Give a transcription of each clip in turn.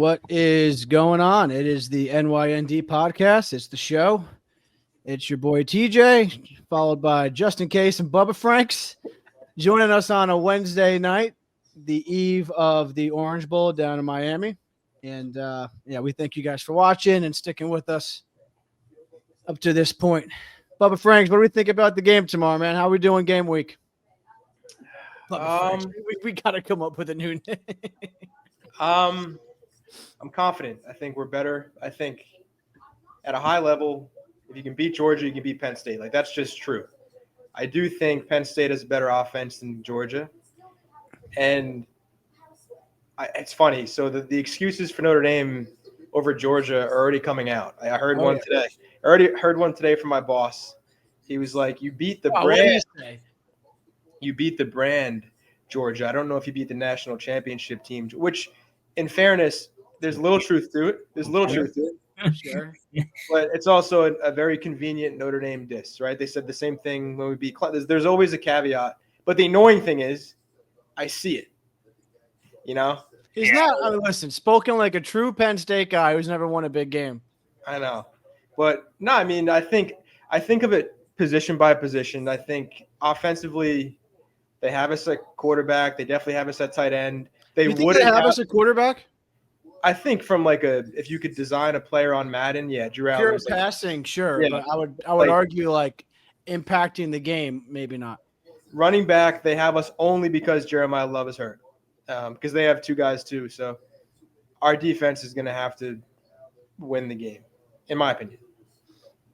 What is going on? It is the NYND podcast. It's the show. It's your boy TJ, followed by Justin Case and Bubba Franks, joining us on a Wednesday night, the eve of the Orange Bowl down in Miami. And we thank you guys for watching and sticking with us up to this point. Bubba Franks, what do we think about the game tomorrow, man? How are we doing game week? We got to come up with a new name. I'm confident. I think we're better. I think at a high level, if you can beat Georgia, you can beat Penn State. Like, that's just true. I do think Penn State has a better offense than Georgia. And it's funny. So the excuses for Notre Dame over Georgia are already coming out. I heard one today. I already heard one today from my boss. He was like, you beat the brand. You beat the brand, Georgia. I don't know if you beat the national championship team, which, in fairness, there's a little truth to it. Sure. But it's also a very convenient Notre Dame diss, right? They said the same thing when we beat Clemson. There's always a caveat. But the annoying thing is, I see it. You know? He's not. I mean, listen, spoken like a true Penn State guy who's never won a big game. I know. But, no, I mean, I think of it position by position. I think offensively they have us at quarterback. They definitely have us at tight end. They would have us at quarterback? I think from if you could design a player on Madden, Drew Allen. Pure passing, sure. Yeah. But I would argue impacting the game, maybe not. Running back, they have us only because Jeremiah Love is hurt. Because they have two guys too. So our defense is going to have to win the game, in my opinion.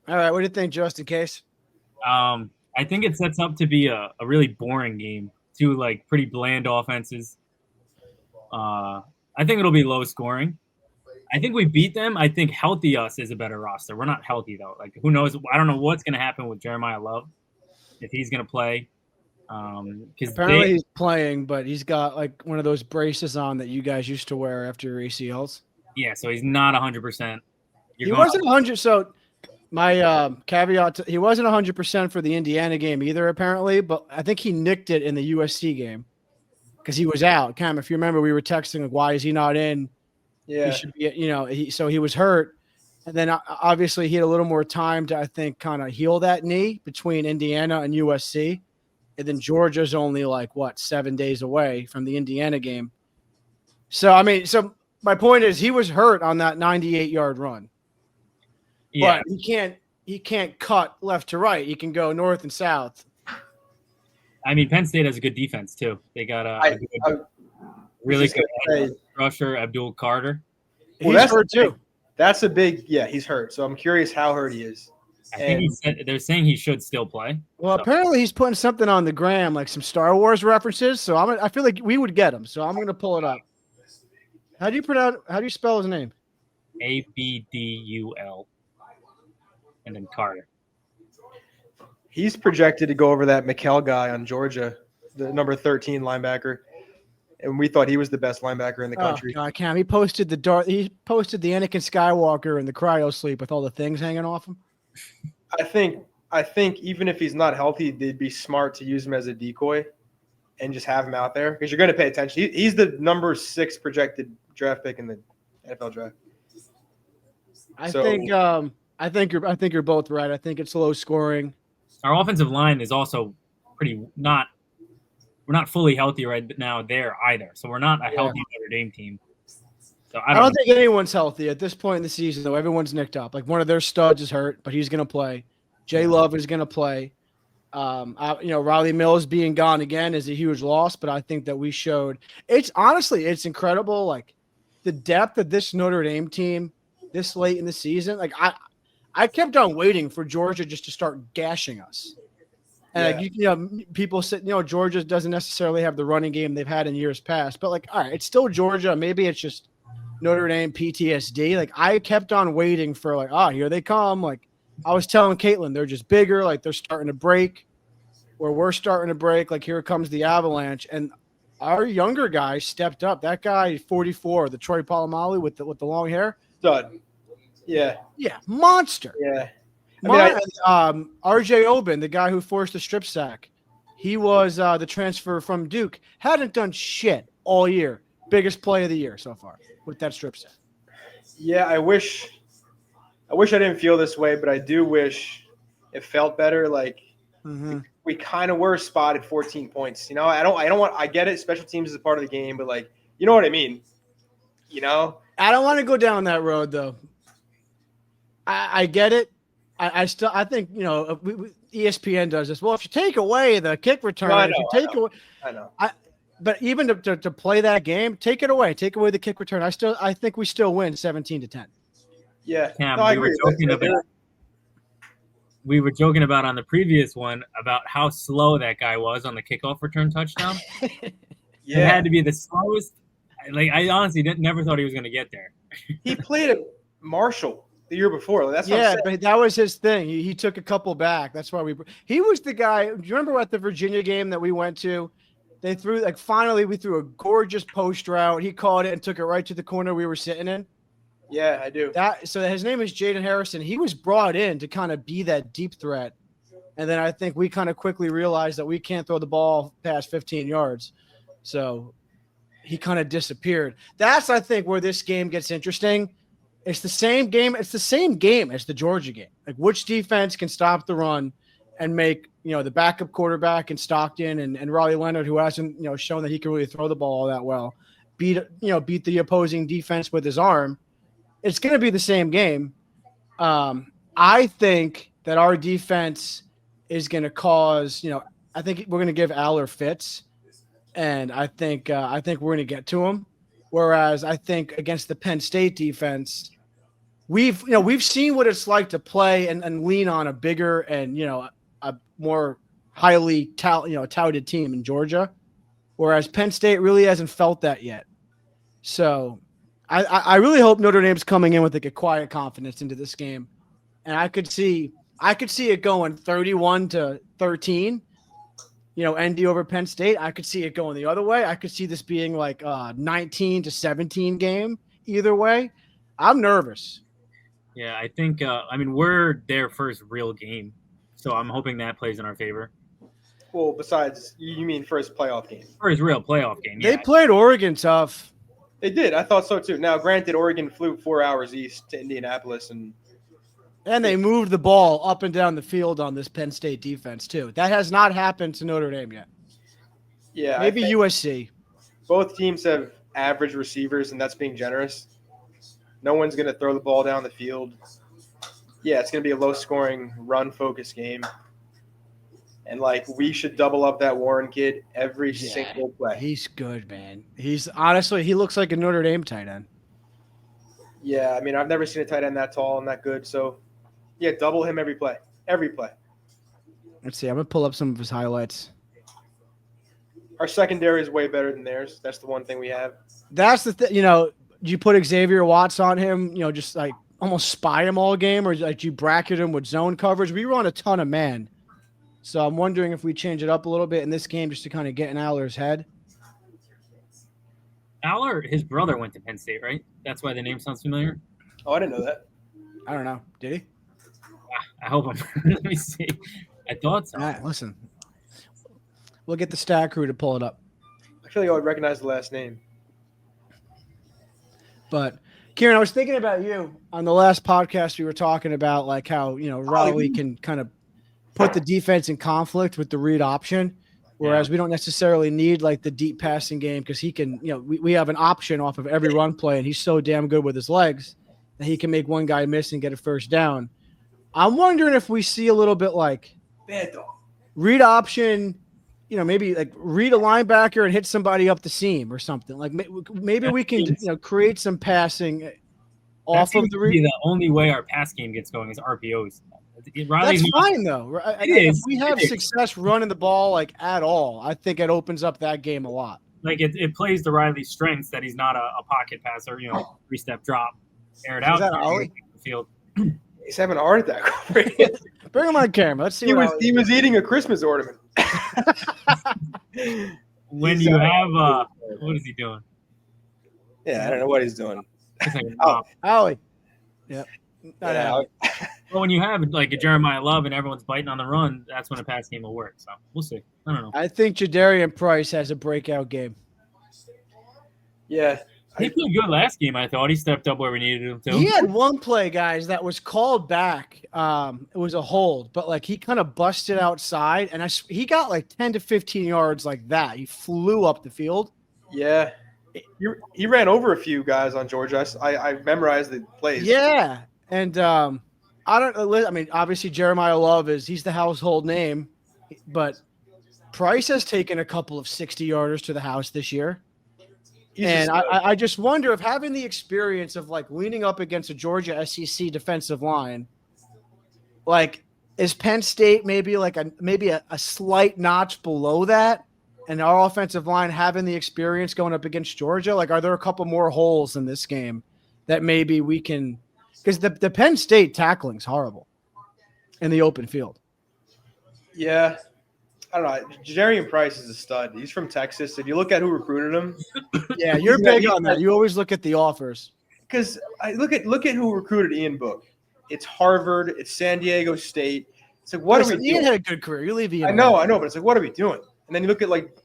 All right. What do you think, Justin Case? I think it sets up to be a really boring game. Two pretty bland offenses. I think it'll be low scoring. I think we beat them. I think healthy us is a better roster. We're not healthy though. Who knows? I don't know what's going to happen with Jeremiah Love, if he's going to play. Apparently he's playing, but he's got one of those braces on that you guys used to wear after your ACLs. Yeah, so he's not 100%. He wasn't 100. So my caveat, he wasn't 100% for the Indiana game either, apparently, but I think he nicked it in the USC game because he was out. Cam, if you remember, we were texting, why is he not in? Yeah. He should be, so he was hurt. And then obviously he had a little more time to, I think, kind of heal that knee between Indiana and USC. And then Georgia's only 7 days away from the Indiana game. So, my point is he was hurt on that 98-yard run. Yeah. But he can't cut left to right. He can go north and south. Penn State has a good defense too. They got a really good rusher, Abdul Carter. He's hurt too. That's a big – he's hurt. So I'm curious how hurt he is. I think they're saying he should still play. Well, apparently he's putting something on the gram, some Star Wars references. So I feel like we would get him. So I'm going to pull it up. How do you spell his name? Abdul, and then Carter. He's projected to go over that McKell guy on Georgia, the number 13 linebacker, and we thought he was the best linebacker in the country. Oh, God, Cam, he posted the Anakin Skywalker in the cryo sleep with all the things hanging off him. I think even if he's not healthy, they'd be smart to use him as a decoy and just have him out there because you're going to pay attention. He's the number 6 projected draft pick in the NFL draft. I think you're both right. I think it's low scoring. Our offensive line is also we're not fully healthy right now there either. So we're not a healthy Notre Dame team. So I don't think anyone's healthy at this point in the season, though. Everyone's nicked up. One of their studs is hurt, but he's going to play. Jay Love is going to play. Riley Mills being gone again is a huge loss, but I think that we showed it's incredible. The depth of this Notre Dame team this late in the season. I kept on waiting for Georgia just to start gashing us. And people said, Georgia doesn't necessarily have the running game they've had in years past, but all right, it's still Georgia. Maybe it's just Notre Dame PTSD. I kept on waiting for here they come. I was telling Caitlin, they're just bigger. They're starting to break, or we're starting to break. Here comes the avalanche, and our younger guy stepped up. That guy, 44, the Troy Polamalu with the long hair, stud. Yeah, monster. Yeah. RJ Oben, the guy who forced the strip sack, he was the transfer from Duke. Hadn't done shit all year. Biggest play of the year so far with that strip sack. Yeah, I wish I didn't feel this way, but I do wish it felt better. Like Mm-hmm. we kind of were spotted 14 points. You know, I don't want. I get it. Special teams is a part of the game, but like, you know what I mean. You know. I don't want to go down that road though. I get it. I think ESPN does this. Well, if you take away the kick return, No, I if know, you take away, I know. but even to play that game, take away the kick return. I think we still win 17-10. Yeah, Cam, no, I agree. We were joking about on the previous one about how slow that guy was on the kickoff return touchdown. Yeah, It had to be the slowest. Like I honestly never thought he was going to get there. He played at Marshall the year before. Like, that's what I'm saying. But that was his thing. He took a couple back. That's why he was the guy. Do you remember at the Virginia game that we went to? They threw finally we threw a gorgeous post route. He caught it and took it right to the corner we were sitting in. Yeah, I do. So his name is Jaden Harrison. He was brought in to kind of be that deep threat. And then I think we kind of quickly realized that we can't throw the ball past 15 yards. So he kind of disappeared. That's, I think, where this game gets interesting. It's the same game. It's the same game as the Georgia game. Like which defense can stop the run and make, the backup quarterback in Stockton and Raleigh Leonard, who hasn't, shown that he can really throw the ball all that well, beat the opposing defense with his arm. It's going to be the same game. I think that our defense is going to cause, I think we're going to give Aller fits, and I think we're going to get to him. Whereas I think against the Penn State defense, we've seen what it's like to play and lean on a bigger and a more highly touted team in Georgia, whereas Penn State really hasn't felt that yet. So I really hope Notre Dame's coming in with like a quiet confidence into this game, and I could see it going 31-13. ND over Penn State. I could see it going the other way. I could see this being like a 19-17 game either way. I'm nervous. Yeah, I think. We're their first real game, so I'm hoping that plays in our favor. Well, besides, you mean first playoff game? First real playoff game. They played Oregon tough. They did. I thought so too. Now, granted, Oregon flew 4 hours east to Indianapolis, and they moved the ball up and down the field on this Penn State defense too. That has not happened to Notre Dame yet. Yeah, maybe USC. Both teams have average receivers, and that's being generous. No one's going to throw the ball down the field. Yeah, it's going to be a low-scoring, run-focused game. And, we should double up that Warren kid every single play. He's good, man. He looks like a Notre Dame tight end. Yeah, I've never seen a tight end that tall and that good. So, yeah, double him every play. Every play. Let's see. I'm going to pull up some of his highlights. Our secondary is way better than theirs. That's the one thing we have. That's the thing. You put Xavier Watts on him, just like almost spy him all game, or like you bracket him with zone coverage. We run a ton of man. So I'm wondering if we change it up a little bit in this game just to kind of get in Aller's head. Aller, his brother went to Penn State, right? That's why the name sounds familiar. Oh, I didn't know that. I don't know. Did he? I hope I'm. Let me see. I thought so. All right, listen. We'll get the stat crew to pull it up. I feel like I would recognize the last name. But, Kieran, I was thinking about you. On the last podcast, we were talking about like how, Raleigh can kind of put the defense in conflict with the read option, whereas we don't necessarily need like the deep passing game because he can, we have an option off of every run play, and he's so damn good with his legs that he can make one guy miss and get a first down. I'm wondering if we see a little bit like read option, maybe like read a linebacker and hit somebody up the seam or something. Like maybe we can create some passing off of the read. The only way our pass game gets going is RPOs. That's fine though. If we have success running the ball like at all, I think it opens up that game a lot. Like it plays to Riley's strengths that he's not a pocket passer, 3-step drop, air it out. Is that Ollie? The field. He's having a heart attack. Bring him on camera. Let's see. He was eating a Christmas ornament. When you have what is he doing? Yeah, I don't know what he's doing. Ollie. Yep. Yeah. Well, when you have like a Jeremiah Love and everyone's biting on the run, that's when a pass game will work. So we'll see. I don't know. I think Jadarian Price has a breakout game. Yeah, He played good last game. I thought he stepped up where we needed him to. He had one play, guys, that was called back. It was a hold, but like he kind of busted outside, and he got like 10 to 15 yards like that. He flew up the field. Yeah, he ran over a few guys on Georgia. I memorized the plays. Yeah, and I mean, obviously Jeremiah Love he's the household name, but Price has taken a couple of 60-yarders to the house this year. And I just wonder if having the experience of like leaning up against a Georgia SEC defensive line, like is Penn State maybe a slight notch below that, and our offensive line having the experience going up against Georgia, like are there a couple more holes in this game that maybe we can, because the Penn State tackling is horrible in the open field. Yeah. I don't know. Jarian Price is a stud. He's from Texas. If you look at who recruited him, yeah, you're big on that. You always look at the offers. Because I look at who recruited Ian Book. It's Harvard. It's San Diego State. It's like, what are we doing? Ian had a good career. You leave Ian. I know, but it's like, what are we doing? And then you look at like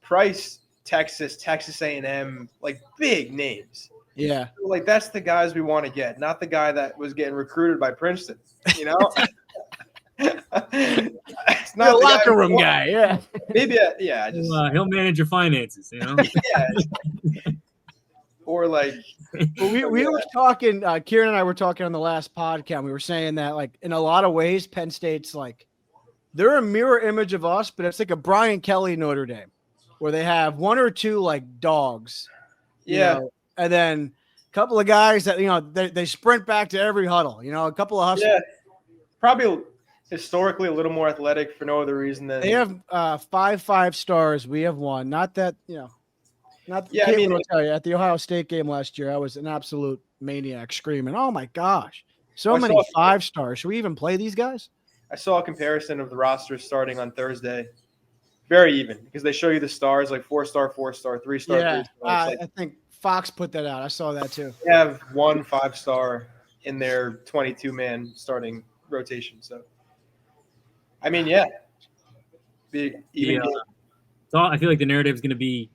Price, Texas A&M, like big names. Yeah, like that's the guys we want to get, not the guy that was getting recruited by Princeton. You know. It's not the locker room guy. Yeah, maybe. He'll manage your finances. You know. Yeah. Or like, we were talking. Kieran and I were talking on the last podcast. We were saying that like in a lot of ways, Penn State's like they're a mirror image of us, but it's like a Brian Kelly Notre Dame, where they have one or two like dogs. Yeah, you know, and then a couple of guys that they sprint back to every huddle. You know, a couple of hustlers. Yeah, probably. Historically, a little more athletic for no other reason than they have 5 stars. We have one. Not that Not yeah. I mean, will tell you at the Ohio State game last year, I was an absolute maniac screaming, "Oh my gosh, so many 5 stars! Should we even play these guys?" I saw a comparison of the rosters starting on Thursday. Very even because they show you the stars like 4-star, 4-star, 3-star. Yeah, 3-star. I think Fox put that out. I saw that too. They have 1 5-star in their 22-man starting rotation. So. I mean, yeah. So I feel like the narrative is going to be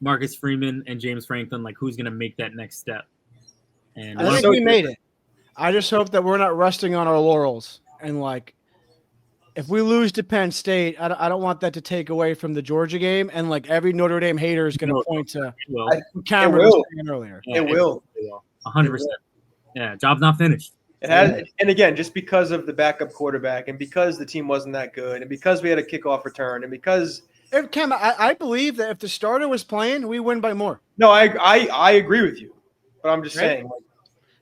Marcus Freeman and James Franklin. Like, who's going to make that next step? And I think we made it. I just hope that we're not resting on our laurels. And like, if we lose to Penn State, I don't want that to take away from the Georgia game. And like, every Notre Dame hater is going to point to Cameron was saying earlier. It will. 100%. Yeah, job's not finished. It has, and again, just because of the backup quarterback, and because the team wasn't that good, and because we had a kickoff return, and because Cam, I believe that if the starter was playing, we win by more. No, I agree with you, but I'm just saying.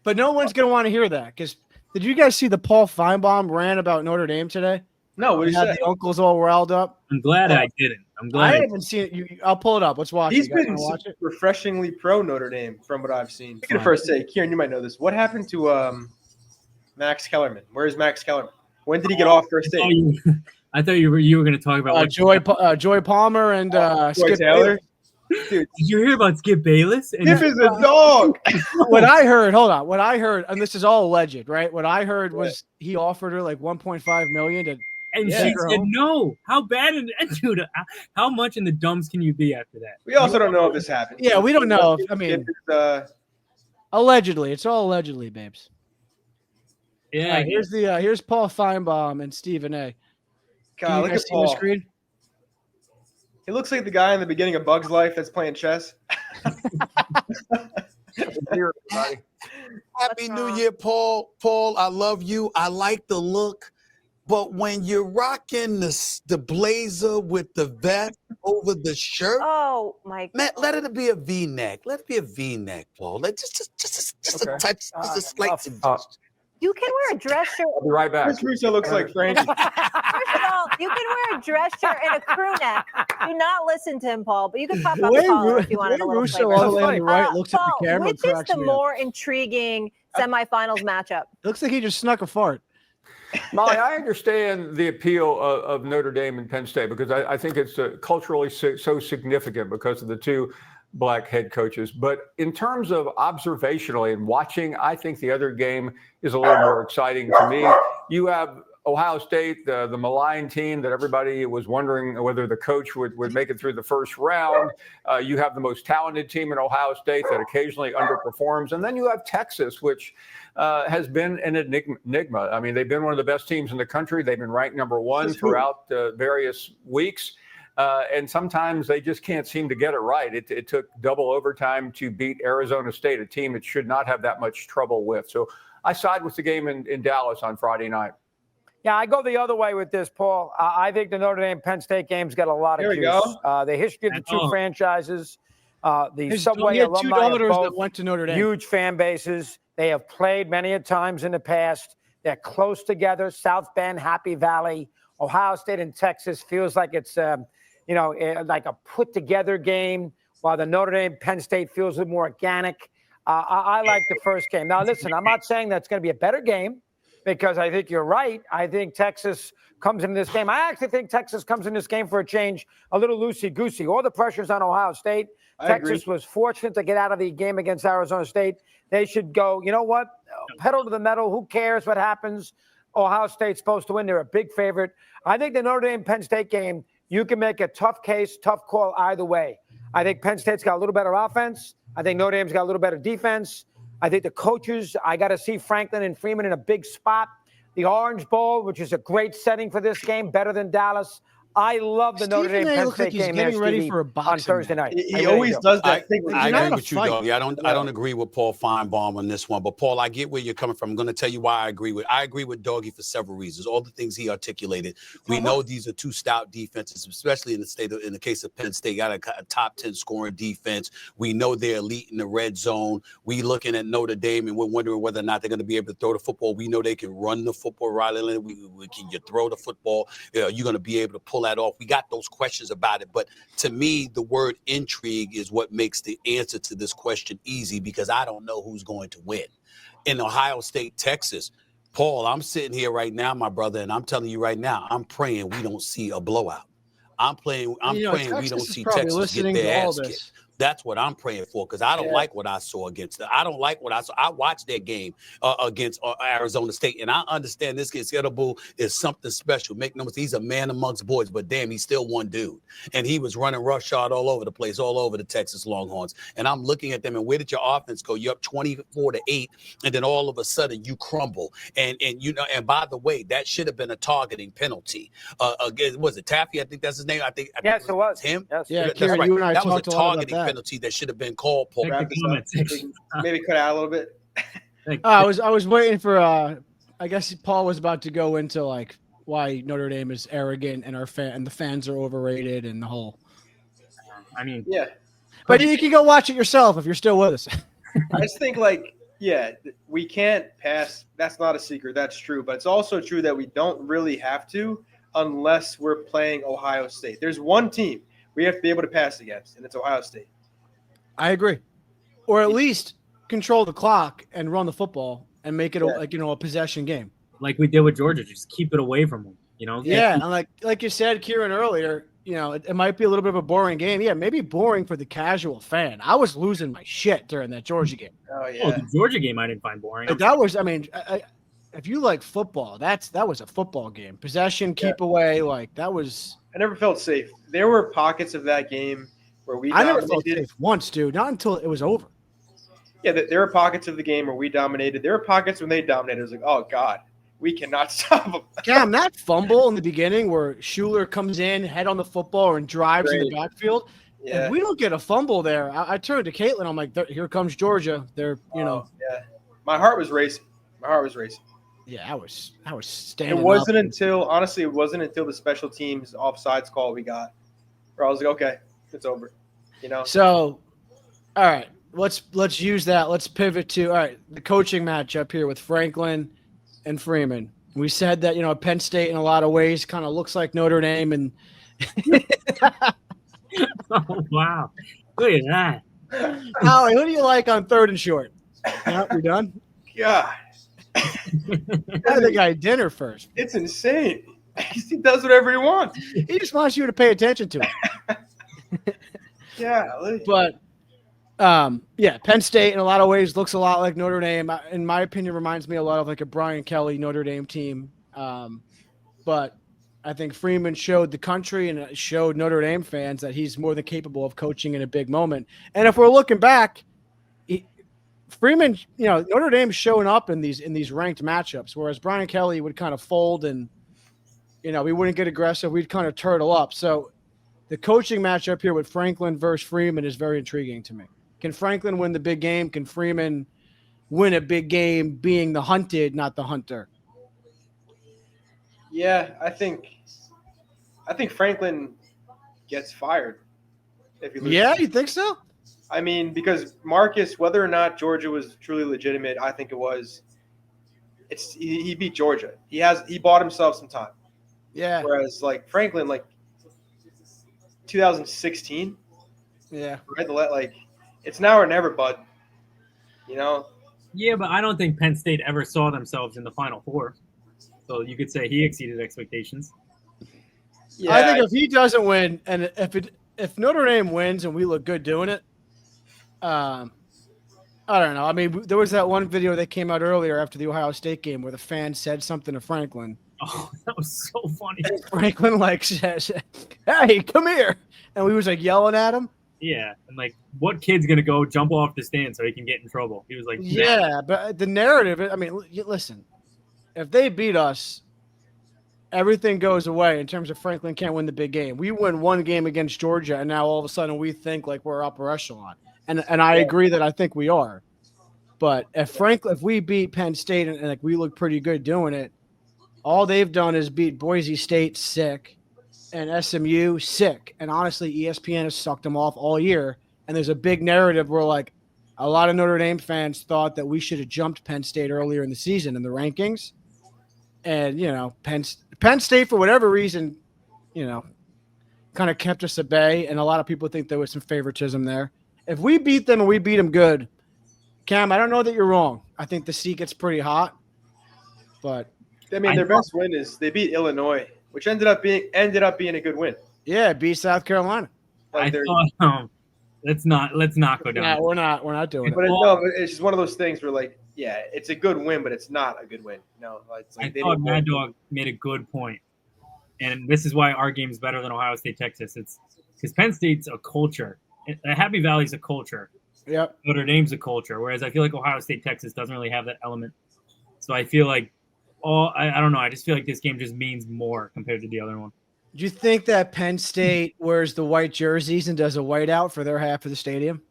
But no one's going to want to hear that because did you guys see the Paul Feinbaum rant about Notre Dame today? No, what did he say? The uncles all riled up. I'm glad I didn't. I'm glad I haven't seen it. I'll pull it up. Let's watch. He's been refreshingly pro Notre Dame from what I've seen. I'm going to first say, Kieran, you might know this. What happened to Max Kellerman? Where's Max Kellerman? When did he get off first day? I thought you were going to talk about Joy Palmer and Skip Taylor. Dude, did you hear about Skip Bayless? Skip is a dog. What I heard, and this is all alleged, right? What I heard was he offered her like $1.5 million to. And she said no. How bad? Dude, how much in the dumps can you be after that? We also don't know if this happened. Yeah, we don't know. Allegedly. It's all allegedly, babes. Yeah. Here's Paul Feinbaum and Stephen A. God, look at Paul. The screen? He looks like the guy in the beginning of Bug's Life that's playing chess. Happy New Year, Paul. Paul, I love you. I like the look. But when you're rocking the blazer with the vest over the shirt, oh my God. Let it be a V-neck. Let it be a V-neck, Paul. Just a touch, just a slight suggestion. You can wear a dress shirt. I'll be right back. Chris Russo looks like Frankie. First of all, you can wear a dress shirt and a crew neck. Do not listen to him, Paul. But you can pop up the collar if you want a little Russo flavor. all the way on the right looks Paul, at the camera. which is the more intriguing semifinals matchup? Looks like he just snuck a fart. Molly, I understand the appeal of Notre Dame and Penn State because I think it's culturally so significant because of the two Black head coaches. But in terms of observationally and watching, I think the other game is a little more exciting to me. You have Ohio State, the malign team that everybody was wondering whether the coach would make it through the first round. You have the most talented team in Ohio State that occasionally underperforms. And then you have Texas, which has been an enigma. I mean, they've been one of the best teams in the country. They've been ranked number one throughout various weeks. And sometimes they just can't seem to get it right. It took double overtime to beat Arizona State, a team it should not have that much trouble with. So I side with the game in Dallas on Friday night. Yeah, I go the other way with this, Paul. I think the Notre Dame-Penn State game's got a lot of Here we juice. go. The history of the two franchises, the Subway He had two alumni of daughters that both, went to Notre Dame. huge fan bases. They have played many a times in the past. They're close together. South Bend, Happy Valley, Ohio State, and Texas feels like it's like a put-together game, while the Notre Dame-Penn State feels a little more organic. I like the first game. Now, listen, I'm not saying that's going to be a better game, because I think you're right. I think Texas comes into this game. I actually think Texas comes in this game for a change, a little loosey-goosey. All the pressure's on Ohio State. Texas was fortunate to get out of the game against Arizona State. They should go, you know what, pedal to the metal. Who cares what happens? Ohio State's supposed to win. They're a big favorite. I think the Notre Dame-Penn State game, you can make a tough case, tough call either way. I think Penn State's got a little better offense. I think Notre Dame's got a little better defense. I think the coaches, I got to see Franklin and Freeman in a big spot. The Orange Bowl, which is a great setting for this game, better than Dallas. I love the Notre Dame Penn State game getting ready for a on Thursday night. He always does that thing. I agree with you, Doggy. I don't agree with Paul Feinbaum on this one, but Paul, I get where you're coming from. I'm going to tell you why I agree with Doggy for several reasons. All the things he articulated. We know these are two stout defenses, especially in the case of Penn State. Got a top 10 scoring defense. We know they're elite in the red zone. We looking at Notre Dame and we're wondering whether or not they're going to be able to throw the football. We know they can run the football. Riley, can you throw the football? You're going to be able to pull that off. We got those questions about it, but to me, the word intrigue is what makes the answer to this question easy, because I don't know who's going to win. In Ohio State, Texas, Paul, I'm sitting here right now, my brother, and I'm telling you right now, I'm praying we don't see a blowout. I'm praying we don't see Texas get their ass kicked. That's what I'm praying for, because I don't like what I saw against them. I don't like what I saw. I watched their game against Arizona State, and I understand this kid Skitterbull is something special. Make no mistake, he's a man amongst boys, but damn, he's still one dude. And he was running roughshod all over the place, all over the Texas Longhorns. And I'm looking at them, and where did your offense go? You're up 24-8, and then all of a sudden you crumble. And by the way, that should have been a targeting penalty. Was it Taffy? I think that's his name. I think yes, it was him. Yes. Yeah, that's Kieran, right. you and I That was a talked a lot about targeting that. penalty that should have been called, Paul. Maybe cut out a little bit. I was waiting for I guess Paul was about to go into like why Notre Dame is arrogant and the fans are overrated and the whole. I mean, Yeah. But you can go watch it yourself if you're still with us. I just think we can't pass. That's not a secret. That's true. But it's also true that we don't really have to unless we're playing Ohio State. There's one team we have to be able to pass against, and it's Ohio State. I agree. Or at least control the clock and run the football and make it a possession game. like we did with Georgia, just keep it away from them. Yeah, and like you said, Kieran, earlier, it might be a little bit of a boring game. Yeah, maybe boring for the casual fan. I was losing my shit during that Georgia game. Oh yeah, the Georgia game I didn't find boring. But that was, if you like football, that was a football game. Possession, keep away, that was. I never felt safe. There were pockets of that game where we. I never felt safe once, dude. Not until it was over. Yeah, there were pockets of the game where we dominated. There were pockets when they dominated. It was like, oh God, we cannot stop them. Cam, that fumble in the beginning where Schuler comes in, head on the football, and drives in the backfield. Yeah. If we don't get a fumble there, I turned to Caitlin. I'm like, here comes Georgia. They're, Yeah. My heart was racing. Yeah, I was standing. It wasn't until the special teams offsides call we got, where I was like, okay, it's over. So, all right, let's use that. Let's pivot to the coaching matchup here with Franklin and Freeman. We said that Penn State in a lot of ways kind of looks like Notre Dame, and Oh wow, look at that. Howie, who do you like on 3rd and short? Yeah, we done? God, I think I had dinner first. it's insane. He does whatever he wants. He just wants you to pay attention to it. Yeah, But Penn State in a lot of ways looks a lot like Notre Dame. In my opinion, reminds me a lot of like a Brian Kelly Notre Dame team. but I think Freeman showed the country and it showed Notre Dame fans that he's more than capable of coaching in a big moment. And if we're looking back, Freeman, Notre Dame's showing up in these ranked matchups, whereas Brian Kelly would kind of fold and, we wouldn't get aggressive. We'd kind of turtle up. So the coaching matchup here with Franklin versus Freeman is very intriguing to me. Can Franklin win the big game? Can Freeman win a big game being the hunted, not the hunter? Yeah, I think Franklin gets fired if he loses. Yeah, you think so? I mean, because Marcus, whether or not Georgia was truly legitimate, I think it was. He beat Georgia. He bought himself some time. Yeah. Whereas like Franklin, like 2016. Yeah. Right. Like it's now or never, bud. Yeah, but I don't think Penn State ever saw themselves in the Final Four. So you could say he exceeded expectations. Yeah. I think if he doesn't win, and if Notre Dame wins and we look good doing it, I don't know. I mean, there was that one video that came out earlier after the Ohio State game where the fan said something to Franklin. Oh, that was so funny. And Franklin says, "Hey, come here," and we was yelling at him. Yeah, and what kid's gonna go jump off the stand so he can get in trouble? He was like, "Yeah," but the narrative. I mean, listen, if they beat us, everything goes away in terms of Franklin can't win the big game. We win one game against Georgia, and now all of a sudden we think like we're upper echelon. And I agree that I think we are. But if we beat Penn State and we look pretty good doing it, all they've done is beat Boise State sick and SMU sick. And honestly, ESPN has sucked them off all year. And there's a big narrative where a lot of Notre Dame fans thought that we should have jumped Penn State earlier in the season in the rankings. And, Penn State, for whatever reason, kind of kept us at bay. And a lot of people think there was some favoritism there. If we beat them and we beat them good, Cam, I don't know that you're wrong. I think the seat gets pretty hot. But I mean, their best win is they beat Illinois, which ended up being a good win. Yeah, beat South Carolina. Let's not go down. Yeah, we're not doing it. But it's just one of those things where it's a good win, but it's not a good win. No, I thought Mad Dog made a good point, and this is why our game is better than Ohio State, Texas. It's because Penn State's a culture. Happy Valley's a culture. Yep. Notre Dame's a culture, whereas I feel like Ohio State, Texas doesn't really have that element. So I feel like I don't know. I just feel like this game just means more compared to the other one. Do you think that Penn State wears the white jerseys and does a whiteout for their half of the stadium?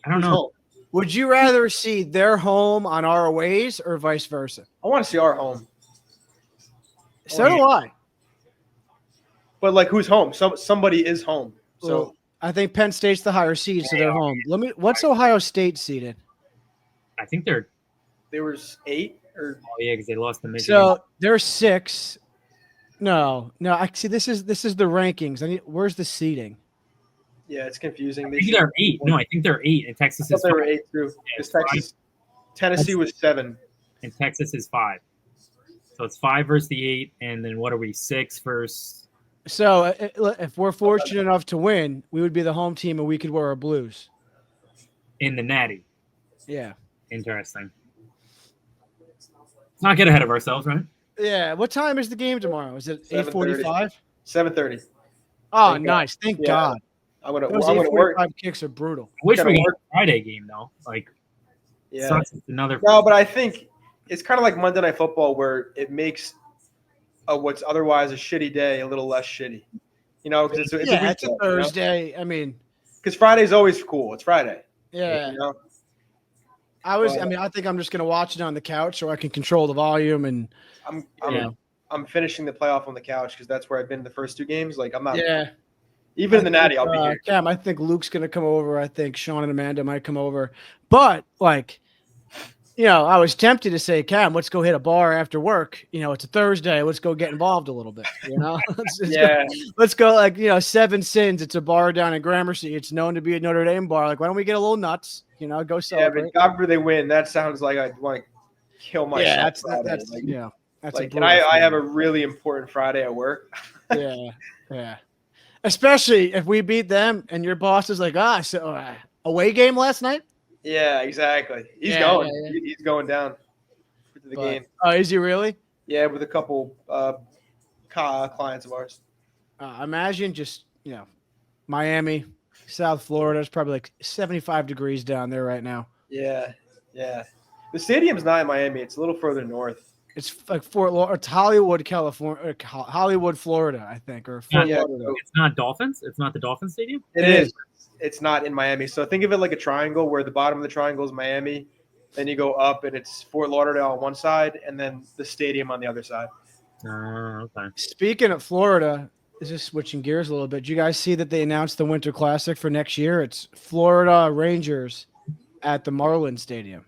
I don't know. Would you rather see their home on our aways or vice versa? I want to see our home. So do I. But who's home? Somebody is home. So well, I think Penn State's the higher seed, so they're home. What's Ohio State seeded? I think they were 8 or. Oh yeah, because they lost the Michigan. So they're 6. No. I see. This is the rankings. Where's the seeding? Yeah, it's confusing. I think they're 8. No, I think they're 8, and Texas is 5. They were 8 too. Yeah, Tennessee was 7, and Texas is 5. So it's 5 versus the 8, and then what are we? 6 versus. So if we're fortunate enough to win, we would be the home team, and we could wear our blues in the Natty. Yeah, interesting. Let's not get ahead of ourselves, right? Yeah. What time is the game tomorrow? Is it 8:45? 7:30. Oh, nice. Thank God. I'm gonna work. Kicks are brutal. I wish we got a Friday game though. Yeah. Another. No, but I think it's kind of like Monday Night Football, where it makes what's otherwise a shitty day a little less shitty. Because it's a Thursday. I mean, because Friday's always cool. It's Friday. Yeah. I think I'm just gonna watch it on the couch so I can control the volume and. I'm finishing the playoff on the couch because that's where I've been the first 2 games. I'm not. Yeah. Even in the Natty, I'll be here. Cam, I think Luke's gonna come over. I think Sean and Amanda might come over. But I was tempted to say, Cam, let's go hit a bar after work. It's a Thursday. Let's go get involved a little bit. Let's go 7 Sins. It's a bar down in Gramercy. It's known to be a Notre Dame bar. Why don't we get a little nuts? Go celebrate. Yeah, but God, they win. That sounds like I'd want to kill myself. Yeah, that's and I have a really important Friday at work. Yeah. Especially if we beat them and your boss is away game last night? Yeah, exactly. He's going. Yeah. He's going down to the game. Oh, is he really? Yeah, with a couple clients of ours. Imagine just, Miami, South Florida. It's probably like 75 degrees down there right now. Yeah. The stadium's not in Miami. It's a little further north. It's like it's Hollywood, California, Hollywood, Florida, I think, or Fort Yeah. Lauderdale. It's not Dolphins. It's not the Dolphins Stadium. It is. It's not in Miami. So think of it like a triangle where the bottom of the triangle is Miami. Then you go up and it's Fort Lauderdale on one side and then the stadium on the other side. Okay. Speaking of Florida, this is switching gears a little bit. Did you guys see that they announced the Winter Classic for next year? It's Florida Rangers at the Marlins Stadium.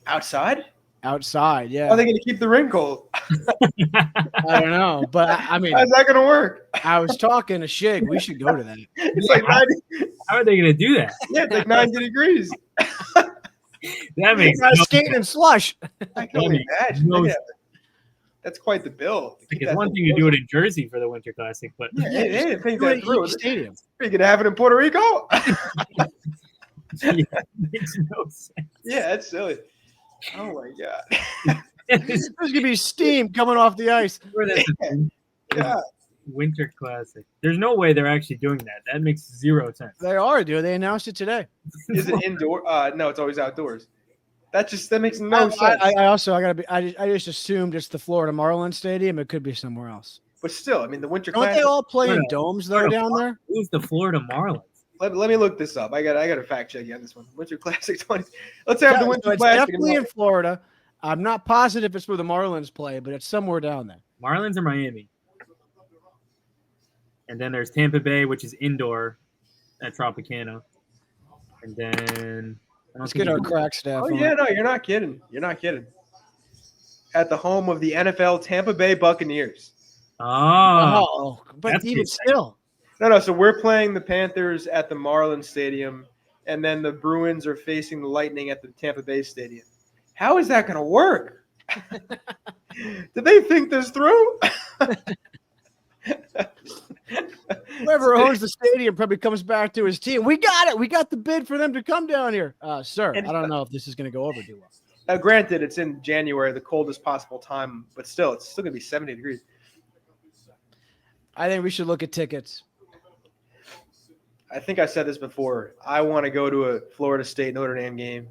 Outside? Outside, yeah. How are they going to keep the ring cold? I don't know, but I mean, how's that going to work? I was talking to Shig. We should go to that. It's like 90, How are they going to do that? yeah, it's like 90 degrees. That makes Guys no skating in slush. I can only imagine. no Look at that. That's quite the bill. to keep It's that one thing to do it in Jersey for the Winter Classic, but Yeah, they didn't think Do it that at through. Yankee Stadium. Are you going to have it in Puerto Rico? yeah, it makes no sense. Yeah, that's silly. Oh, my God. There's gonna be steam coming off the ice. Where that's a Yeah. Winter Classic. There's no way they're actually doing that. That makes zero sense. They are, dude. They announced it today. Is it indoor? No, it's always outdoors. That makes no sense. I just assumed it's the Florida Marlins Stadium. It could be somewhere else. But still, I mean, the Winter Don't Classic. they all play in No. domes though down there? Who's the Florida Marlins? Let me look this up. I got to fact check you on this one. Winter Classic 20. Let's have the So Winter it's Classic. definitely in Florida. I'm not positive it's where the Marlins play, but it's somewhere down there. Marlins or Miami? And then there's Tampa Bay, which is indoor at Tropicana. And then I don't Let's think get our it's- crack staff. Oh on. yeah, no, you're not kidding. You're not kidding. At the home of the NFL Tampa Bay Buccaneers. Oh, But That's even good. still, No. So we're playing the Panthers at the Marlins Stadium, and then the Bruins are facing the Lightning at the Tampa Bay Stadium. How is that going to work? Did they think this through? whoever owns the stadium probably comes back to his team. We got it. We got the bid for them to come down here, sir. I don't know if this is going to go over too well. Granted, it's in January, the coldest possible time, but still, it's still going to be 70 degrees. I think we should look at tickets. I think I said this before. I want to go to a Florida State Notre Dame game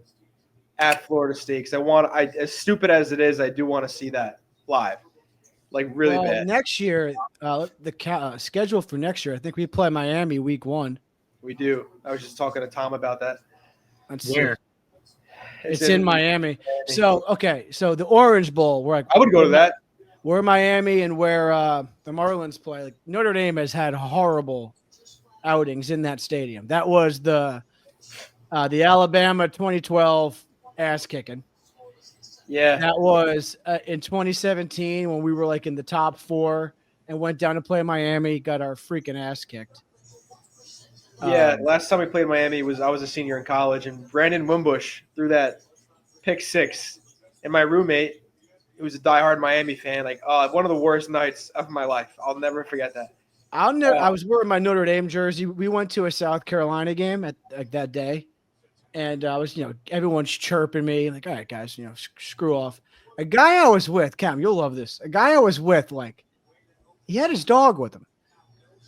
at Florida State because as stupid as it is, I do want to see that live, like really bad. Next year, the schedule for next year, I think we play Miami week 1. We do. I was just talking to Tom about that. where? It's in Miami. So the Orange Bowl, I would go to that. Where Miami and where the Marlins play. Like Notre Dame has had horrible outings in that stadium. That was the Alabama 2012 ass kicking. Yeah. That was in 2017 when we were like in the top 4 and went down to play Miami, got our freaking ass kicked. Yeah, last time we played Miami I was a senior in college, and Brandon Wimbush threw that pick 6, and my roommate, who was a diehard Miami fan, one of the worst nights of my life. I'll never forget that. I was wearing my Notre Dame jersey. We went to a South Carolina game at that day, and I was, everyone's chirping me like, all right, guys, screw off. A guy I was with, Cam, you'll love this. A guy I was with, he had his dog with him.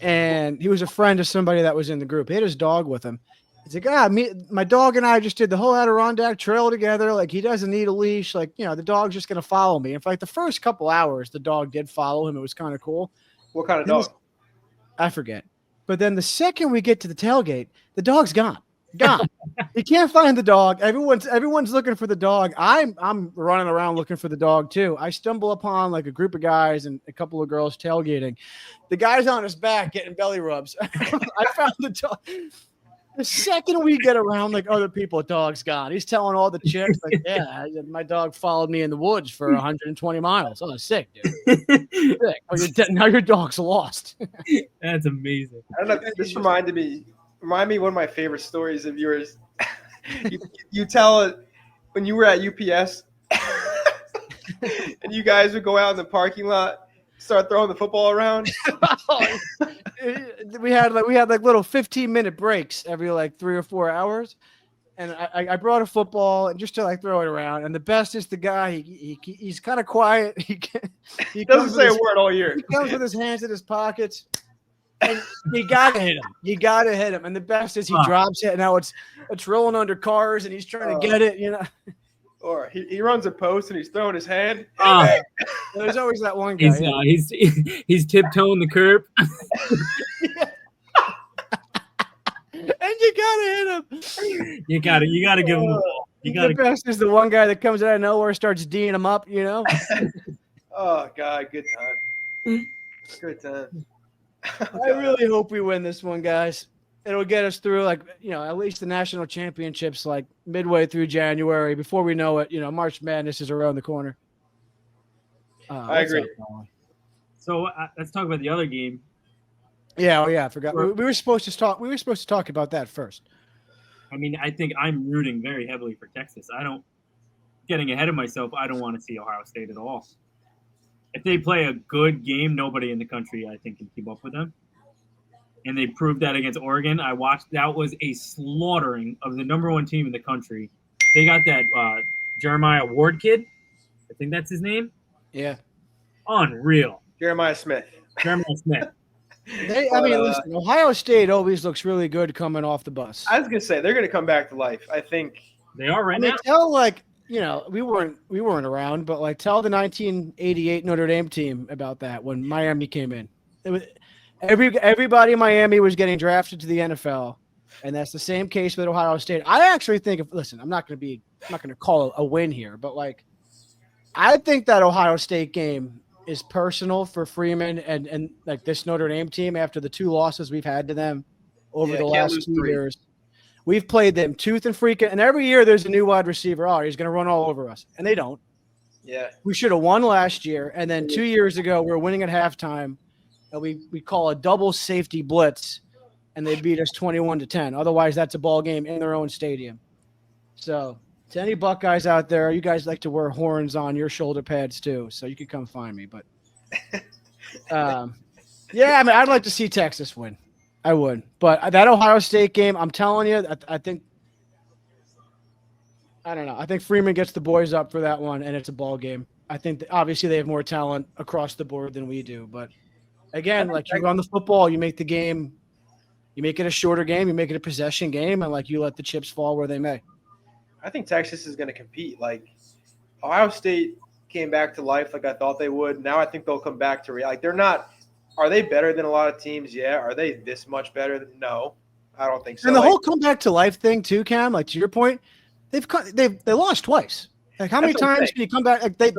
And he was a friend of somebody that was in the group. He had his dog with him. He's like, my dog and I just did the whole Adirondack Trail together. Like, he doesn't need a leash. Like, the dog's just going to follow me. In fact, the first couple hours, the dog did follow him. It was kind of cool. What kind of dog? I forget. But then the second we get to the tailgate, the dog's gone. Gone. You can't find the dog. Everyone's looking for the dog. I'm running around looking for the dog too. I stumble upon a group of guys and a couple of girls tailgating. The guy's on his back getting belly rubs. I found the dog. The second we get around other people, dog's gone. He's telling all the chicks yeah, my dog followed me in the woods for 120 miles. Oh, sick, dude. Sick. Now your dog's lost. That's amazing. I don't know. This reminded me one of my favorite stories of yours. you tell it when you were at UPS and you guys would go out in the parking lot, start throwing the football around. we had little 15-minute breaks every 3 or 4 hours. and I brought a football and just to like throw it around. And the best is the guy. He's kind of quiet. He Doesn't say a word all year. He comes with his hands in his pockets. And you gotta hit him. You gotta hit him. And the best is he drops it. And now it's rolling under cars, and he's trying to get it. You know. Or he runs a post and he's throwing his hand. There's always that one guy. He's tiptoeing the curb. And you gotta hit him. You gotta give him the ball. The best is the one guy that comes out of nowhere, starts D'ing him up. You know. Oh God, good time. Good time. I really hope we win this one, guys. It'll get us through, like, at least the national championships, like midway through January. Before we know it, March Madness is around the corner. I agree. So let's talk about the other game. Yeah, I forgot. We were supposed to talk. We were supposed to talk about that first. I mean, I think I'm rooting very heavily for Texas. Getting ahead of myself, I don't want to see Ohio State at all. If they play a good game, nobody in the country, I think, can keep up with them. And they proved that against Oregon. I watched. That was a slaughtering of the number one team in the country. They got that Jeremiah Ward kid. I think that's his name. Yeah. Jeremiah Smith. Jeremiah Smith. Listen, Ohio State always looks really good coming off the bus. I was going to say, they're going to come back to life. I think. They are right now. Tell, we weren't around, but tell the 1988 Notre Dame team about that when Miami came in. It was everybody in Miami was getting drafted to the NFL, and that's the same case with Ohio State. I actually think I'm not going to call a win here, but I think that Ohio State game is personal for Freeman and this Notre Dame team after the 2 losses we've had to them over the last 2 years. We've played them tooth and freaking, and every year there's a new wide receiver. Oh, he's going to run all over us, and they don't. Yeah, we should have won last year, and then 2 years ago we were winning at halftime, and we call a double safety blitz, and they beat us 21-10. Otherwise, that's a ball game in their own stadium. So, to any Buckeyes out there, you guys like to wear horns on your shoulder pads too, so you can come find me. But, I'd like to see Texas win. I would, but that Ohio State game, I'm telling you, I don't know. I think Freeman gets the boys up for that one, and it's a ball game. I think obviously they have more talent across the board than we do, but again, you run the football, you make the game, you make it a shorter game, you make it a possession game, and you let the chips fall where they may. I think Texas is going to compete. Ohio State came back to life like I thought they would. Now I think they'll come back to reality. They're not. Are they better than a lot of teams? Yeah. Are they this much better? No, I don't think so. And the whole come back to life thing too, Cam. To your point, they lost twice. How many times can you come back? They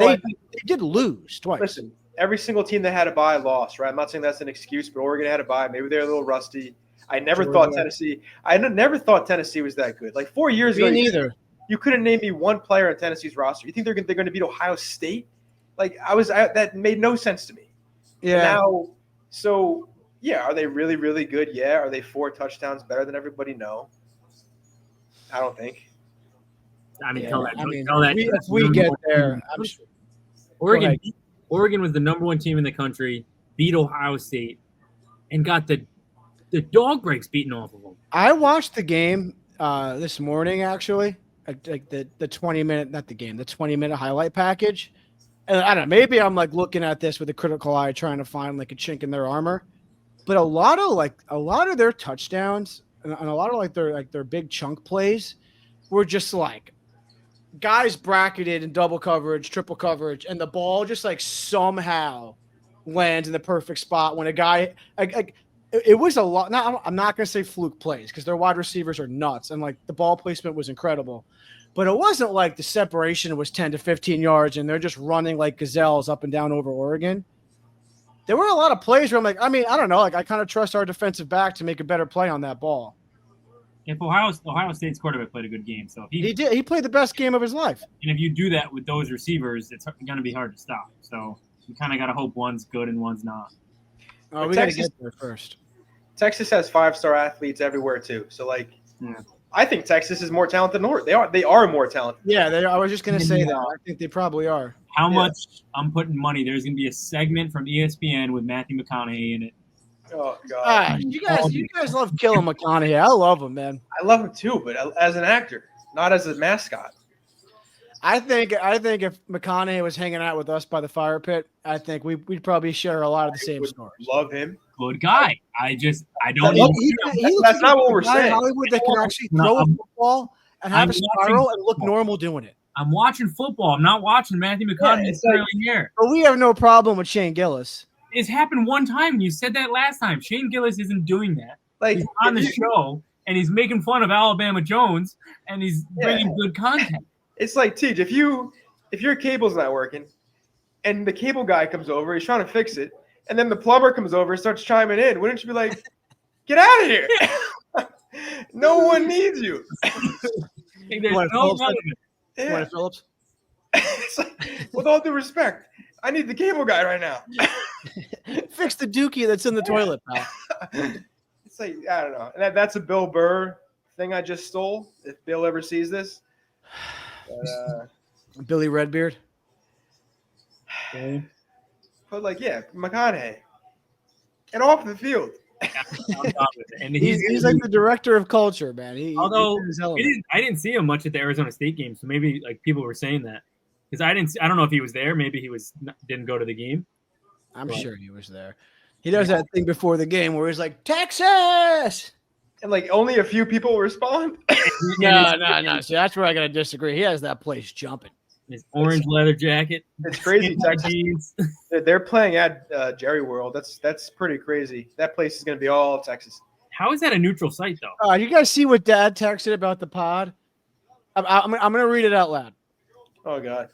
did lose twice. Listen, every single team that had a bye lost. Right. I'm not saying that's an excuse, but Oregon had a bye. Maybe they're a little rusty. I never thought Tennessee. I never thought Tennessee was that good. 4 years ago, neither. You couldn't name me one player on Tennessee's roster. You think they're going to beat Ohio State? That made no sense to me. Yeah. Are they really, really good? Yeah. Are they 4 touchdowns better than everybody? No. I don't think. I mean, if we get there, I'm sure. Oregon was the number one team in the country, beat Ohio State, and got the dog breaks beaten off of them. I watched the game this morning, actually. The 20-minute, not the game, the 20-minute highlight package. And I don't know, maybe I'm looking at this with a critical eye, trying to find a chink in their armor. But a lot of their touchdowns and a lot of their big chunk plays were just guys bracketed in double coverage, triple coverage, and the ball just somehow lands in the perfect spot when a guy it was a lot. I'm not going to say fluke plays because their wide receivers are nuts, and the ball placement was incredible. But it wasn't the separation was 10 to 15 yards, and they're just running like gazelles up and down over Oregon. There were a lot of plays where I don't know. I kind of trust our defensive back to make a better play on that ball. If Ohio State's quarterback played a good game, so he did. He played the best game of his life. And if you do that with those receivers, it's going to be hard to stop. So you kind of got to hope one's good and one's not. Oh, we got to get there first. Texas has 5-star athletes everywhere too. So I think Texas is more talented than Notre. They are more talented. Yeah, they are. I was just going to say that. I think they probably are. How much I'm putting money? There's going to be a segment from ESPN with Matthew McConaughey in it. Oh God! You guys love killing McConaughey. I love him, man. I love him too, but as an actor, not as a mascot. I think if McConaughey was hanging out with us by the fire pit, I think we'd probably share a lot of the same Would stories. love him. Good guy. I don't. That's not what we're guy in saying. Hollywood that can actually throw a football and have I'm a spiral watching and look football. normal doing it. I'm watching football. I'm not watching Matthew McConaughey's it's like- curling hair. But we have no problem with Shane Gillis. It's happened one time. You said that last time. Shane Gillis isn't doing that. Like He's on the show and he's making fun of Alabama Jones and he's bringing good content. It's like, Tej, if your cable's not working and the cable guy comes over, he's trying to fix it, and then the plumber comes over and starts chiming in, wouldn't you be like, get out of here? No one needs you. There's want no Phillips? none of it. Yeah. What, Phillips? It's like, with all due respect, I need the cable guy right now. Fix the dookie that's in the toilet, pal. It's like, I don't know. And that's a Bill Burr thing I just stole, if Bill ever sees this. But, Billy Redbeard. but like, yeah, McConaughey. And off the field. And He's like the director of culture, man. Although he's in his element. I didn't see him much at the Arizona State game, so maybe like people were saying that because I don't know if he was there. Maybe he didn't go to the game. I'm sure he was there. He does that thing before the game where he's like, Texas! And like only a few people respond. No. See, that's where I gotta disagree. He has that place jumping. His orange leather jacket. It's crazy. skinny Texas. jeans. They're playing at Jerry World. That's pretty crazy. That place is going to be all Texas. How is that a neutral site though? You guys see what Dad texted about the pod? I'm gonna read it out loud. Oh God.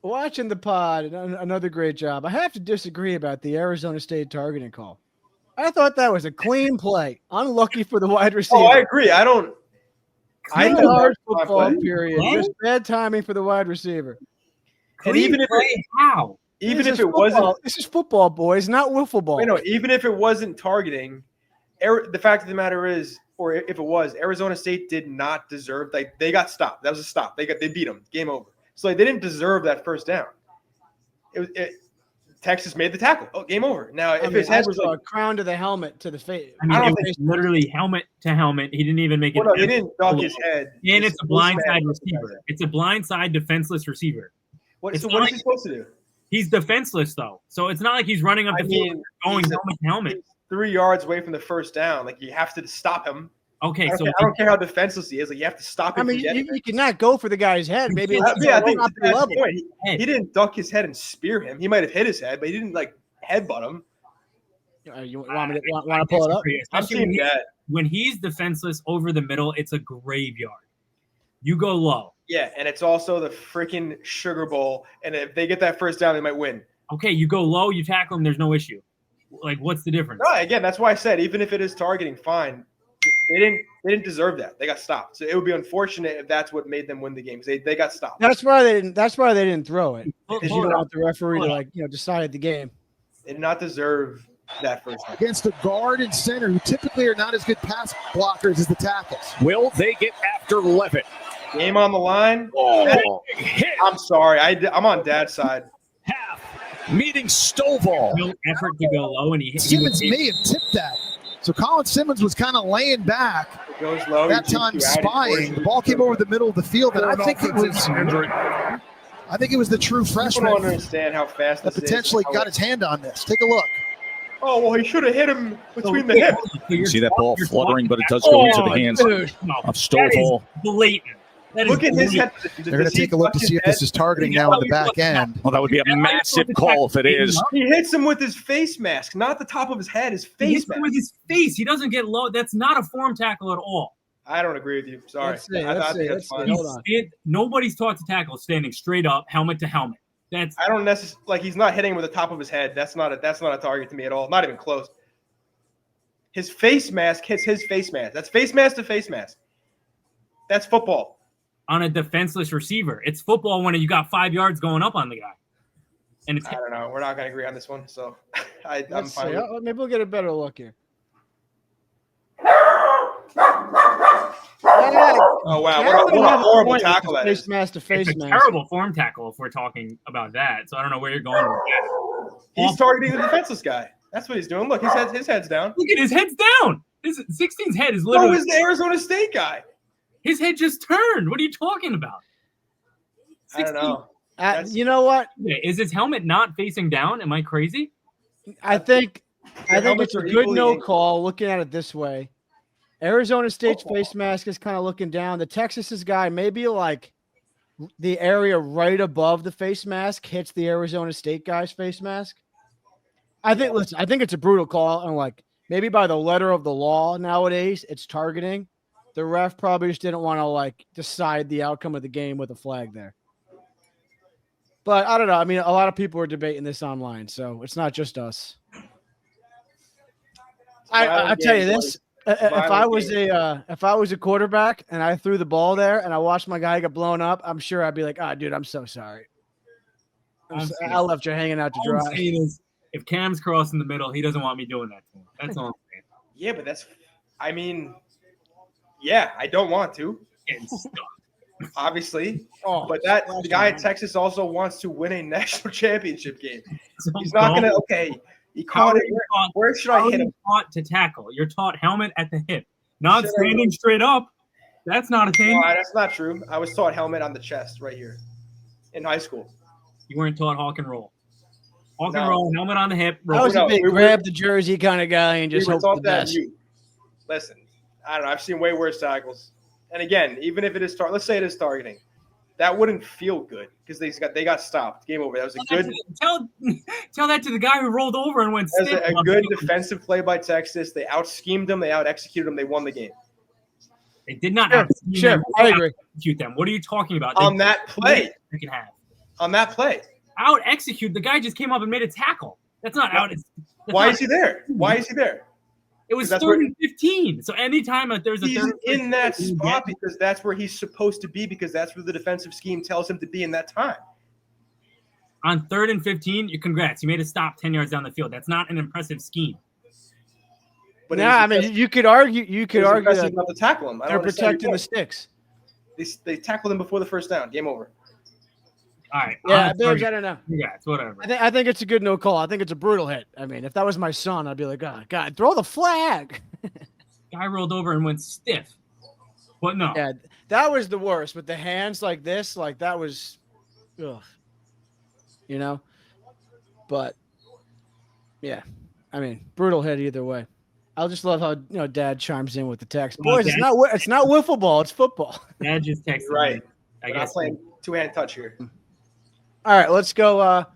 Watching the pod, another great job. I have to disagree about the Arizona State targeting call. I thought that was a clean play. Unlucky for the wide receiver. Oh, I agree. I know hard that's my football play. period. What? Just bad timing for the wide receiver. And even if how? This is football, boys, not wiffle ball. wait, no, even if it wasn't targeting, the fact of the matter is, or if it was, Arizona State did not deserve. Like they got stopped. That was a stop. They beat them. Game over. So like, they didn't deserve that first down. Texas made the tackle. Oh, game over. Now if his head was a like, crown to the helmet to the face. I mean, I don't it was literally helmet to helmet. He didn't even make it. well, no, he didn't duck his head. And His it's a blindside face receiver. mask. It's a blindside defenseless receiver. What, It's so not what like- is he supposed to do? He's defenseless though, so it's not like he's running up I the field mean, going he's helmet to helmet. He's 3 yards away from the first down. Like you have to stop him. Okay, I so don't care how defenseless he is. Like you have to stop I him. mean, from getting you cannot go for the guy's head. Maybe Yeah, it's I think up that's the the level. point. He didn't duck his head and spear him. He might have hit his head, but he didn't like headbutt him. You want to pull it up? I'm Especially seeing that. when he's defenseless over the middle, it's a graveyard. You go low. Yeah, and it's also the freaking Sugar Bowl. And if they get that first down, they might win. Okay, you go low, you tackle him, there's no issue. Like, what's the difference? No, again, that's why I said even if it is targeting, fine. They didn't deserve that. They got stopped. So it would be unfortunate if that's what made them win the game. They got stopped. That's why they didn't throw it. Hold Because you don't on. want the referee to Hold decide the game. They did not deserve that first down. Against a guard and center who typically are not as good pass blockers as the tackles. Will they get after Levitt? Game on the line. Oh, hit I'm sorry. I'm on Dad's side. half. Meeting Stovall. No effort to go low, and he Simmons may have tipped that. So Colin Simmons was kind of laying back, It goes low. that he time takes you out, he spying. forces The you ball to came go. over the middle of the field, and I think it was the true People don't freshman understand how fast that this potentially is. got his hand on this. Take a look. Oh, well, he should have hit him between the hips. You see that ball fluttering, but it does go into the hands Dude. of Stovall. Blatant. That is Look at his blatant. head. They're going to take a look to see if this is targeting now on the back end. Well, that would be a massive call if it is. He hits him with his face mask, not the top of his head. His He face hits him mask. with his face. He doesn't get low. That's not a form tackle at all. I don't agree with you. Sorry. Let's see, I think let's that's see. fine. Hold on. Nobody's taught to tackle standing straight up, helmet to helmet. That's I don't necessarily like he's not hitting him with the top of his head. That's not a target to me at all. Not even close. His face mask hits his face mask. That's face mask to face mask. That's football. on a defenseless receiver. It's football when you got 5 yards going up on the guy. And it's I don't know. We're not going to agree on this one. So I'm Let's fine. see. with it. Maybe we'll get a better look here. Oh, wow. What a horrible tackle that Face is. mask to face a mask. terrible form tackle if we're talking about that. So I don't know where you're going with that. He's targeting the defenseless guy. That's what he's doing. Look, his head's down. Look at his head's down. His 16's head is So literally. is the Arizona State guy. His head just turned. What are you talking about? I don't know. You know what? Is his helmet not facing down? Am I crazy? I think helmets it's a are good equally no angled. call looking at it this way. Arizona State's face mask is kind of looking down. The Texas's guy, maybe like the area right above the face mask hits the Arizona State guy's face mask. I think it's a brutal call, and like maybe by the letter of the law nowadays, it's targeting. The ref probably just didn't want to like decide the outcome of the game with a flag there. But I don't know. I mean, a lot of people are debating this online, so it's not just us. I tell you this: if I was a quarterback and I threw the ball there and I watched my guy get blown up, I'm sure I'd be like, dude, I'm so sorry. I left you hanging out to dry." All I'm saying is, if Cam's crossing the middle, he doesn't want me doing that to him. That's all I'm saying. Yeah, but I don't want to. Obviously, but the guy at Texas also wants to win a national championship game. He's not going to. Okay, he caught it. Where should I hit him? Taught to tackle. You're taught helmet at the hip, not standing straight up. That's not a thing. No, that's not true. I was taught helmet on the chest right here in high school. You weren't taught hawk and roll. Hawk and roll, helmet on the hip. I was a big grab the jersey kind of guy and just hope for the best. Listen, I don't know. I've seen way worse tackles. And again, even if it is let's say it is targeting, that wouldn't feel good because they got stopped. Game over. That was a good. Tell that to the guy who rolled over and went. That was a good defensive play by Texas. They out schemed them. They out executed them. They won the game. They did not I agree. Execute them. What are you talking about? On that play, they can have. On that play, out execute. The guy just came up and made a tackle. That's not out. Why is he there? Why is he there? It was 3rd and 15. So anytime there's a he's third in that spot because that's where he's supposed to be because that's where the defensive scheme tells him to be in that time. On 3rd and 15, congrats. You made a stop 10 yards down the field. That's not an impressive scheme. But I mean, you could argue that not to tackle him. They're protecting the sticks. They tackled him before the first down. Game over. All right. Yeah, Bibbs, I don't know. Congrats, whatever. I think it's a good no call. I think it's a brutal hit. I mean, if that was my son, I'd be like, oh, God, throw the flag. Guy rolled over and went stiff. But no. Yeah, that was the worst. With the hands like this, like that was, ugh. You know? But, yeah. I mean, brutal hit either way. I just love how Dad chimes in with the text. Boys, it's not wiffle ball, it's football. Dad just texted right. me. I guess playing two-hand touch here. All right, let's go.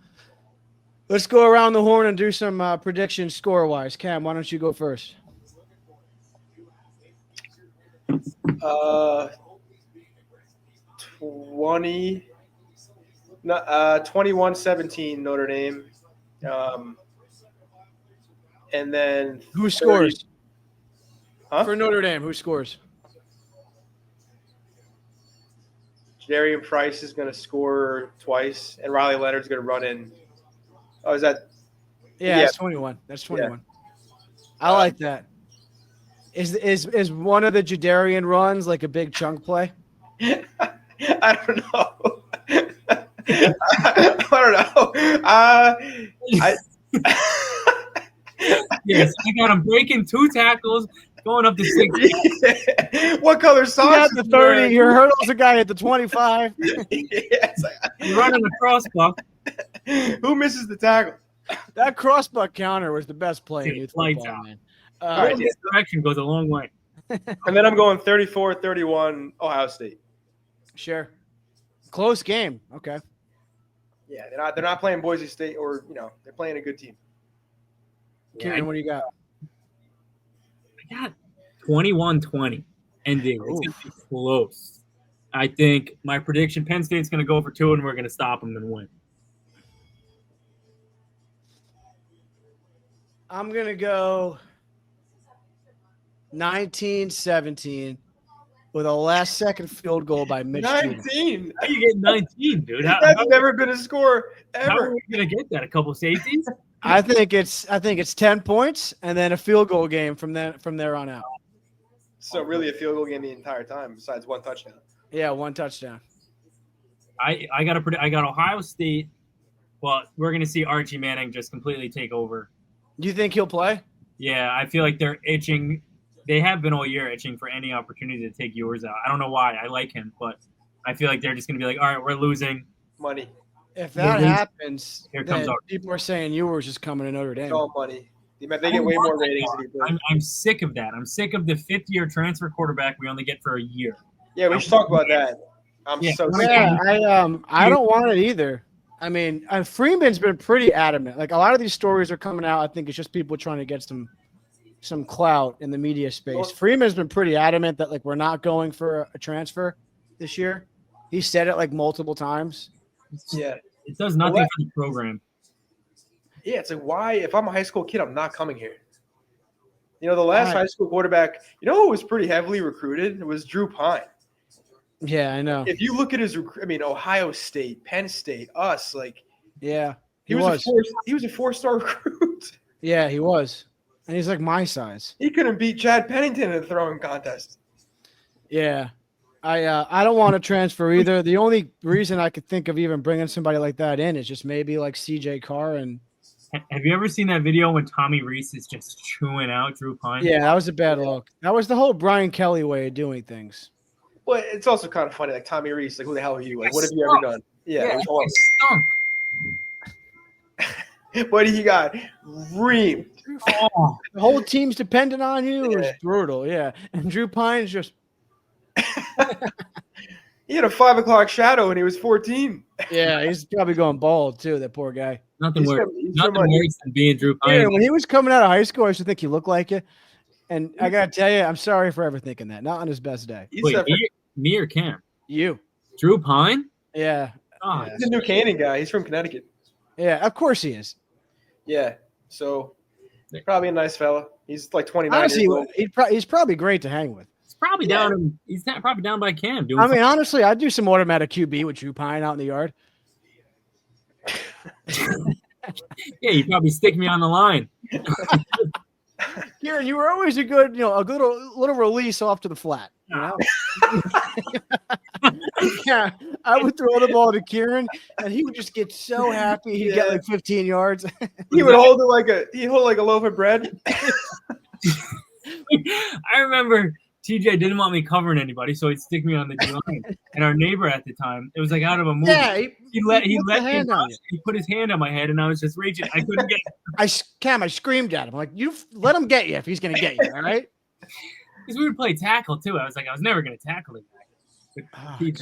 Let's go around the horn and do some predictions score-wise. Cam, why don't you go first? 21-17 Notre Dame. And then who scores? Huh? For Notre Dame, who scores? Darian Price is going to score twice, and Riley Leonard's going to run in. Oh, is that? Yeah, that's 21. That's 21. Yeah. I like that. Is one of the Jadarian runs like a big chunk play? I don't know. I don't know. Yes, I got him breaking 2 tackles, going up to 6. What color socks? You got the 30. Your hurdles a guy at the 25. Yes. You're running a crossbuck. Who misses the tackle? That crossbuck counter was the best play in youth football, man. This direction goes a long way. And then I'm going 34-31 Ohio State. Sure. Close game. Okay. Yeah, they're not playing Boise State or, they're playing a good team. Kieran, what do you got? I got 21-20 ending. It's going to be close. I think my prediction, Penn State's going to go for 2 and we're going to stop them and win. I'm going to go 19-17 with a last-second field goal by Mitch. 19? How you getting 19, dude? That's never been a score ever. How are we going to get that? A couple safeties? I think it's 10 points and then a field goal game from there on out. So really a field goal game the entire time besides one touchdown. Yeah, one touchdown. I got Ohio State. Well, we're going to see Archie Manning just completely take over. Do you think he'll play? Yeah, I feel like they're itching they have been all year itching for any opportunity to take yours out. I don't know why. I like him, but I feel like they're just going to be like, all right, we're losing. Money. If that happens, Here comes then our people are saying Ewers is coming to Notre Dame. It's all money. They get way more ratings than he plays. I'm sick of that. I'm sick of the fifth-year transfer quarterback we only get for a year. Yeah, we should talk about that. I'm so sick. Yeah, I don't want it either. I mean, Freeman's been pretty adamant. Like a lot of these stories are coming out. I think it's just people trying to get some clout in the media space. Freeman's been pretty adamant that like we're not going for a transfer this year. He said it like multiple times. Yeah, it does nothing for the program. Yeah, it's like why? If I'm a high school kid, I'm not coming here. You know, the last high school quarterback, you know, who was pretty heavily recruited? It was Drew Pine. Yeah, I know. If you look at his, Ohio State, Penn State, us, like, yeah, he was a 4-star recruit. Yeah, he was, and he's like my size. He couldn't beat Chad Pennington in a throwing contest. Yeah, I don't want to transfer either. The only reason I could think of even bringing somebody like that in is just maybe like CJ Carr and. Have you ever seen that video when Tommy Reese is just chewing out Drew Pine? Yeah, that was a bad look. That was the whole Brian Kelly way of doing things. Well, it's also kind of funny, like Tommy Reese, like who the hell are you? Like, what have you ever done? Yeah, it was horrible. What he got reamed. Oh, the whole team's dependent on you. It was brutal, yeah. And Drew Pine's just he had a 5 o'clock shadow when he was 14. Yeah, he's probably going bald too. That poor guy. Nothing worse than being Drew Pine. Yeah, when he was coming out of high school, I used to think he looked like you. And I gotta tell you, I'm sorry for ever thinking that. Not on his best day. Wait, me or Cam? You. Drew Pine? Yeah. Oh, he's a New Canaan guy. He's from Connecticut. Yeah, of course he is. Yeah. So probably a nice fella. He's like 29. Honestly, he's probably great to hang with. He's probably down. He's not probably down by Cam. Honestly, I'd do some automatic QB with Drew Pine out in the yard. Yeah, you probably stick me on the line. Kieran, you were always a good, a little release off to the flat. You know? Yeah, I would throw the ball to Kieran, and he would just get so happy. He'd get like 15 yards. He would hold it like a loaf of bread. I remember TJ didn't want me covering anybody, so he'd stick me on the D line. And our neighbor at the time, it was like out of a movie. Yeah, he let me. He put his hand on my head, and I was just reaching. I couldn't get. I screamed at him like, "You let him get you if he's going to get you, all right?" Because we would play tackle too. I was never going to tackle him. And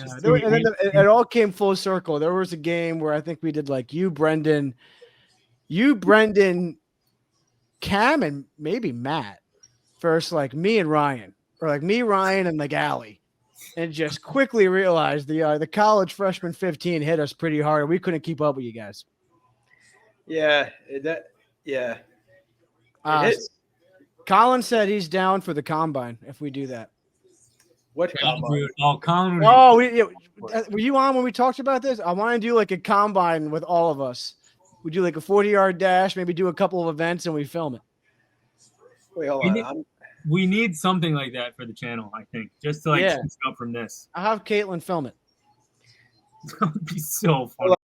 then it all came full circle. There was a game where I think we did like you, Brendan, Cam, and maybe Matt first, like me and Ryan, or like me, Ryan, and like Allie, and just quickly realized the college freshman 15 hit us pretty hard. We couldn't keep up with you guys. Yeah, Colin said he's down for the combine if we do that. What combine? Oh, Colin. Oh, were you on when we talked about this? I want to do like a combine with all of us. We do like a 40-yard dash, maybe do a couple of events, and we film it. Wait, hold on. We need something like that for the channel, I think, just to switch up from this. I'll have Caitlin film it. That would be so fun.